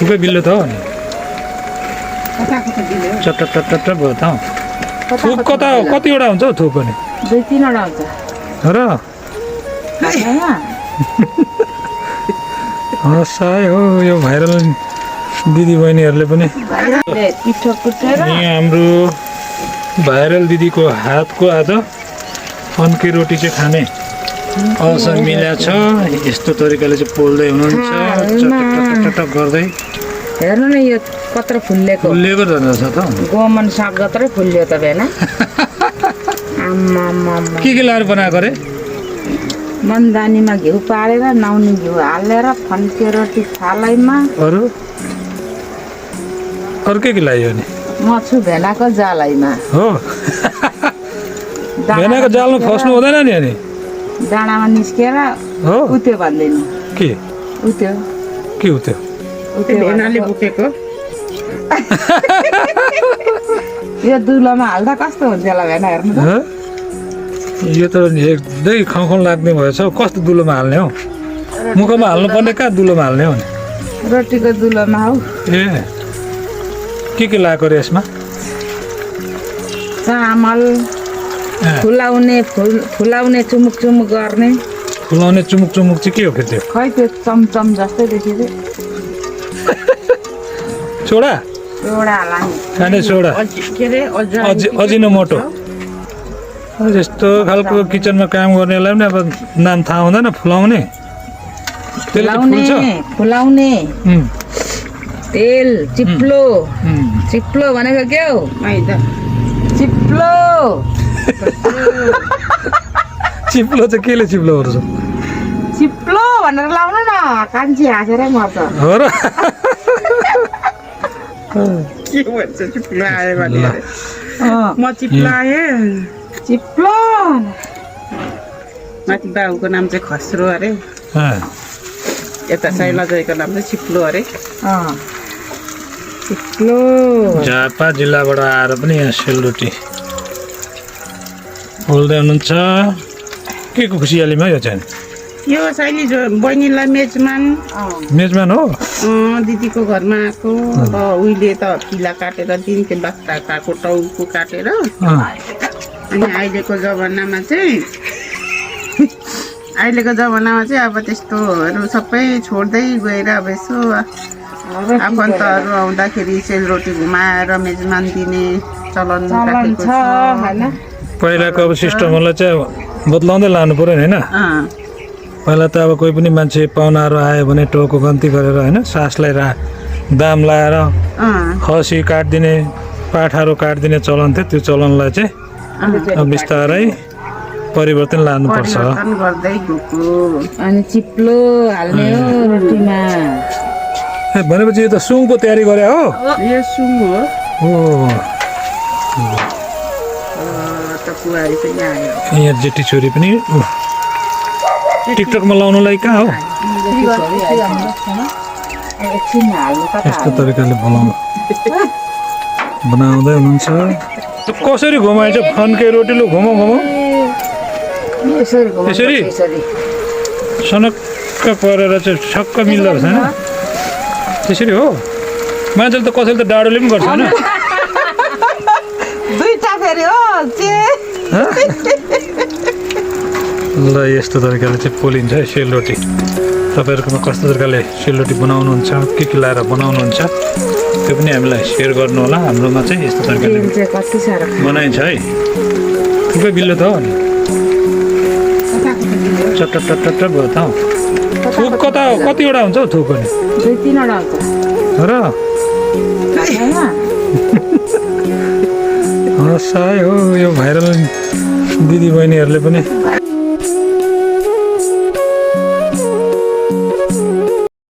थुप्रै बिल्लो त हो नि चट्ट टट्ट भयो त थुप कतिवटा हुन्छ हौ थुप पनि 2-3 वटा हुन्छ र हसाय हो यो भाइरल दिदी बहिनीहरूले पनि पिठो कुटेर यहाँ हाम्रो भाइरल दिदीको हातको आज फन्के रोटी चाहिँ खाने अवसर मिलेको छ यस्तो तरिकाले चाहिँ पोल्दै हुनुहुन्छ चटक गर्दै हेर्नु न यो कत्रो फुल्लेको रहेछ त गोमन साग जत्रै फुल्यो त बेना के लाएर बनाएको रे मनदानीमा घिउ पारेर नाउनी घिउ हालेर फन्के रोटी थालैमा अरू के लाग्यो नि म छु भेनाको जालैमा हो भेनाको जालमा फस्नु हुँदैन नि अनि डाँडामा निस्केर हो उत्यो भन्दैनु के उत्यो भेनाले बुकेको यो दुलोमा हाल्दा कस्तो हुन्छ होला भेना हेर्नु त यो त एकदमै खाउँ लाग्ने भएछ कस्तो दुलोमा हाल्ने हौ मुखमा हाल्नुपर्ने कहाँ दुलोमा हाल्ने हो नि रोटीको दुलोमा हौ ए के लगाएको रे यसमा चामल फुलाउने चुमुक गर्ने फुलाउने चुमुक चाहिँ के हो फेरि त्यो खै त्यो चमचम जस्तै देखियो सोडा खाने सोडा के अरे अजिनोमोटो यस्तो खालको किचनमा काम गर्नेलाई पनि अब नाम थाहा हुँदैन फुलाउने फुलाउने तेल चिप्लो भनेको के हो चिप्लो चाहिँ केले चिप्लो गर्छ चिप्लो भनेर लाउनु न कान्छी हाँसेर मर्छ हो र के भन्छ चिप्लो आयो भने म चिप्लाएँ चिप्लो माथि बाबुको नाम चाहिँ खस्रो अरे यता शैलजयको नाम चाहिँ चिप्लो अरे चिप्लो झापा जिल्लाबाट आएर पनि यहाँ सेलरोटी पोल्दै हुनुहुन्छ के को खुसियालीमा यो चाहिँ यो शैली बहिनीलाई मेजमान हो दिदीको घरमा आएको अब उहिले त किला काटेर दिन्थ्यो बाख्राको टाउको काटेर अनि अहिलेको जमानामा चाहिँ अब त्यस्तोहरू सबै छोड्दै गएर अब यसो आफन्तहरू आउँदाखेरि सेलरोटी घुमाएर मेजमान दिने चलन छ हैन पहिलाको अब सिस्टमहरूलाई चाहिँ बदलाउँदै लानु पर्यो नि होइन पहिला त अब कोही पनि मान्छे पाहुनाहरू आयो भने टोको गन्ती गरेर होइन सासलाई दाम लाएर खसी काटिदिने पाठाहरू काटिदिने चलन थियो त्यो चलनलाई चाहिँ अब बिस्तारै परिवर्तन लानुपर्छ अनि चिप्लो हाल्ने हो रोटीमा भनेपछि यो त सुङको तयारी गरे हो यो सुङ हो यहाँ जेठी छोरी पनि टिकटकमा लाउनुलाई कहाँ हो यस्तो तरिकाले बनाउँदै हुनुहुन्छ कसरी घुमाएछ फन्के रोटी लु घुमाउ यसरी सनक्क परेर चाहिँ छक्क मिल्दो रहेछ होइन त्यसरी हो मान्छेले त कसैले त डाडोले पनि गर्छ होइन दुईटा फेरि हो ल यस्तो तरिकाले चाहिँ पोलिन्छ है सेलरोटी तपाईँहरूकोमा कस्तो तरिकाले सेलरोटी बनाउनुहुन्छ के लाएर बनाउनुहुन्छ त्यो पनि हामीलाई सेयर गर्नु होला हाम्रोमा चाहिँ यस्तो तरिकाले बनाइन्छ है थुप्रै बिल्लो त हो नि चट्ट भयो त थुप कतिवटा हुन्छ हौ थुप पनि 2-3 वटा हुन्छ र हसाय हो यो भाइरल दिदी बहिनीहरूले पनि